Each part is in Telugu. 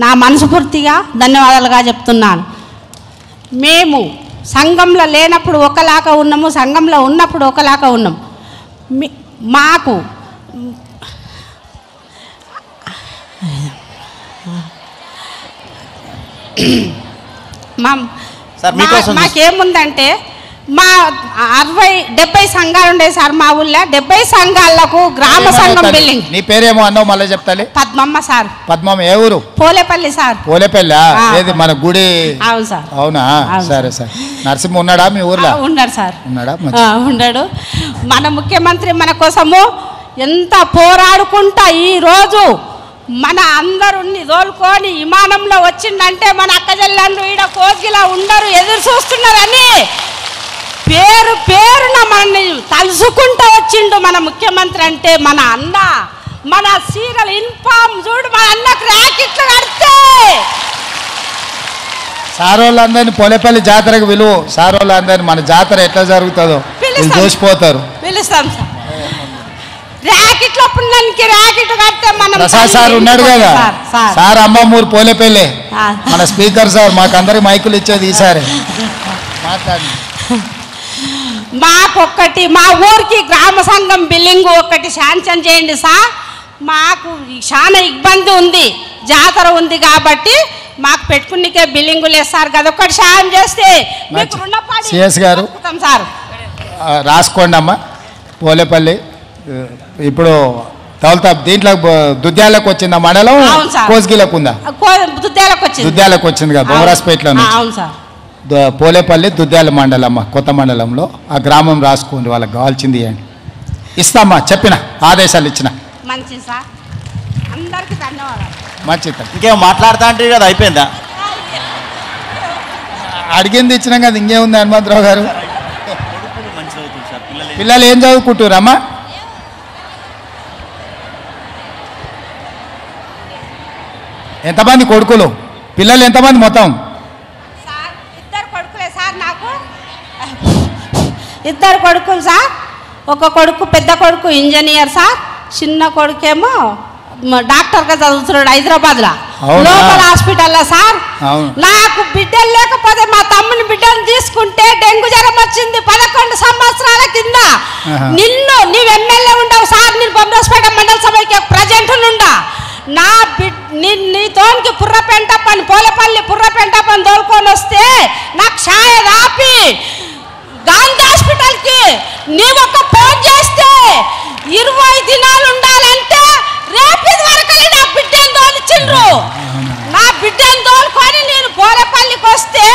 నా మనస్ఫూర్తిగా ధన్యవాదాలుగా చెప్తున్నాను. మేము సంఘంలో లేనప్పుడు ఒకలాగా ఉన్నాము, సంఘంలో ఉన్నప్పుడు ఒకలాగా ఉన్నాము. మాకు మాకేముందంటే మా 60-70 సంఘాలు ఉండే సార్ మా ఊళ్ళో. 70 సంఘాలకు గ్రామ సంఘం బిల్డింగ్. నీ పేరేమో అన్నావు మళ్ళీ చెప్తాలి. పద్మమ్మ సార్. పద్మమ్మ ఏ ఊరు? పోలేపల్లి సార్. పోలేపల్లి ఏది మన గుడి? అవును సార్. అవునా? సరే సార్. నరసింహ ఉన్నాడా మీ ఊర్లో? ఉన్నాడు సార్. ఉన్నాడా? ఉన్నాడు. మన ముఖ్యమంత్రి మన కోసము ఎంత పోరాడుకుంటా ఈరోజు మన అందరుని తోలుకొని విమానంలో వచ్చిందంటే మన అక్కజల్లండ్రు ఈడ కోగిలా ఉండరు, ఎదురు చూస్తున్నారని పేరు పేరున మనల్ని తలుసుకుంటూ వచ్చిండు మన ముఖ్యమంత్రి. అంటే మన అన్న, మన సీరియల్ ఇన్ఫామ్ చూడు, మన అన్నకు ర్యాకెట్లు కడితే సార్ వాళ్ళందరినీ పోలేపల్లి జాతరకు విలువ. సార్ వాళ్ళందరినీ మన జాతర ఎట్లా జరుగుతుందో చూసిపోతారు. పిలుస్తాం సార్. ర్యాకెట్లు పుణ్యానికి ర్యాకెట్ కడితే మనం ప్రసాద్ సార్ ఉన్నాడు కదా సార్, అమ్మమ్మూరు పోలేపల్లి మన స్పీకర్ సార్, మాకందరికి మైకులు ఇచ్చేది ఈసారి మాట్లాడి. మాకొక్కటి మా ఊరికి గ్రామ సంఘం బిల్డింగ్ ఒకటి శాంక్షన్ చేయండి సార్. మాకు చాలా ఇబ్బంది ఉంది, జాతర ఉంది కాబట్టి మాకు పెట్టుకునికే బిల్డింగ్ లేదు సార్. కదా ఒకటి సాయం చేస్తే సిఎస్ గారు సార్ రాసుకోండి అమ్మా. పోలేపల్లి ఇప్పుడు తౌలతా దీంట్లో దుద్యాలకు వచ్చిందా మండలం? కోస్గిలకు ఉందా? దుద్యాలకు వచ్చింది కదా బొమ్మరాజ్పేటలో. పోలేపల్లి దుద్యాల మండలమ్మ, కొత్త మండలంలో. ఆ గ్రామం రాసుకోండి, వాళ్ళకి కావాల్సింది ఇవ్వండి. ఇస్తామ్మా, చెప్పిన ఆదేశాలు ఇచ్చిన. మంచిది సార్, అందరికీ ధన్యవాదాలు. మంచిది. ఇంకేం మాట్లాడుతా అంటే కదా అయిపోయిందా? అడిగింది ఇచ్చినాం కదా, ఇంకేముంది హనుమంతరావు గారు? పిల్లలు ఏం చదువుకుంటురమ్మా? ఎంతమంది కొడుకులు? పిల్లలు ఎంతమంది మొత్తం? సార్ ఇద్దరు కొడుకులే సార్ నాకు. ఇద్దరు కొడుకులు సార్. ఒక కొడుకు, పెద్ద కొడుకు ఇంజనీర్ సార్, చిన్న కొడుకేమో డాక్టర్గా చదువుతున్నాడు హైదరాబాద్లో లోకల్ హాస్పిటల్లో సార్. నాకు బిడ్డలు లేకపోతే మా తమ్ముని బిడ్డను తీసుకుంటే డెంగ్యూ జ్వరం వచ్చింది 11 సంవత్సరాల కింద. నీవు ఎమ్మెల్యే ఉండవు సార్, నేను బొమ్మరాజ్పేట మండల సభకి ప్రజెంట్ నుండా. నా నీతోనికి పుర్రపెంట పని పోలేపల్లి పుర్రపెంట పని తోలుకొని వస్తే నాకు ఛాయ రాపి గాంధీ హాస్పిటల్కి నీవు ఒక ఫోన్ చేస్తే 20 దినాలు ఉండాలంటే రేపు వరకు నా బిడ్డను తోలిచ్చిండ్రు. నా బిడ్డను తోలుకొని నేను పోలేపల్లికి వస్తే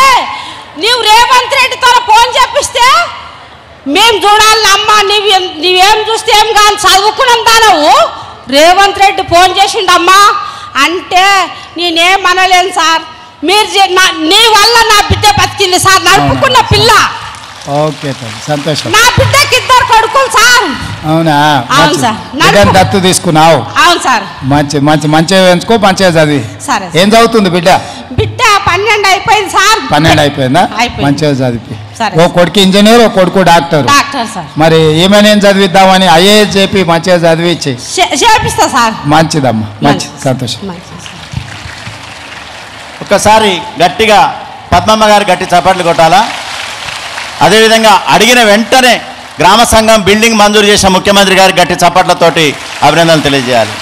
నీవు రేవంత్ రెడ్డితో ఫోన్ చెప్పిస్తే మేము చూడాలి అమ్మ, నీవేం చూస్తే ఏం కానీ చదువుకున్నాం దానవు. రేవంత్ రెడ్డి ఫోన్ చేసిండమ్మా అంటే నేనేమనలేను సార్. మీరు నీ వల్ల నా బిడ్డ బతికింది సార్, నడుపుకున్న పిల్ల. ఓకే సంతోషం. నా బిడ్డకి 2 కొడుకులు సార్. అవునా? అవును సార్. దత్తు తీసుకున్నావు? అవును సార్. మంచిగా ఎంచుకో, మంచిగా చదివి. సరే. ఏం చదువుతుంది బిడ్డ? బిడ్డ 12 అయిపోయింది సార్. 12 అయిపోయిందా? మంచిగా చదివి. ఓ కొడుకు ఇంజనీర్, ఓ కొడుకు డాక్టర్. మరి ఏమైనా ఏం చదివిద్దామని ఐఏఎస్ చెప్పి మంచిగా చదివించి చేపిస్తా సార్. మంచిదమ్మా, మంచిది, సంతోషం. ఒక్కసారి గట్టిగా పద్మమ్మ గారు గట్టి చప్పట్లు కొట్టాలా? అదేవిధంగా అడిగిన వెంటనే గ్రామ సంఘం బిల్డింగ్ మంజూరు చేసిన ముఖ్యమంత్రి గారికి గట్టి చప్పట్లతోటి అభినందనలు తెలియజేయాలి.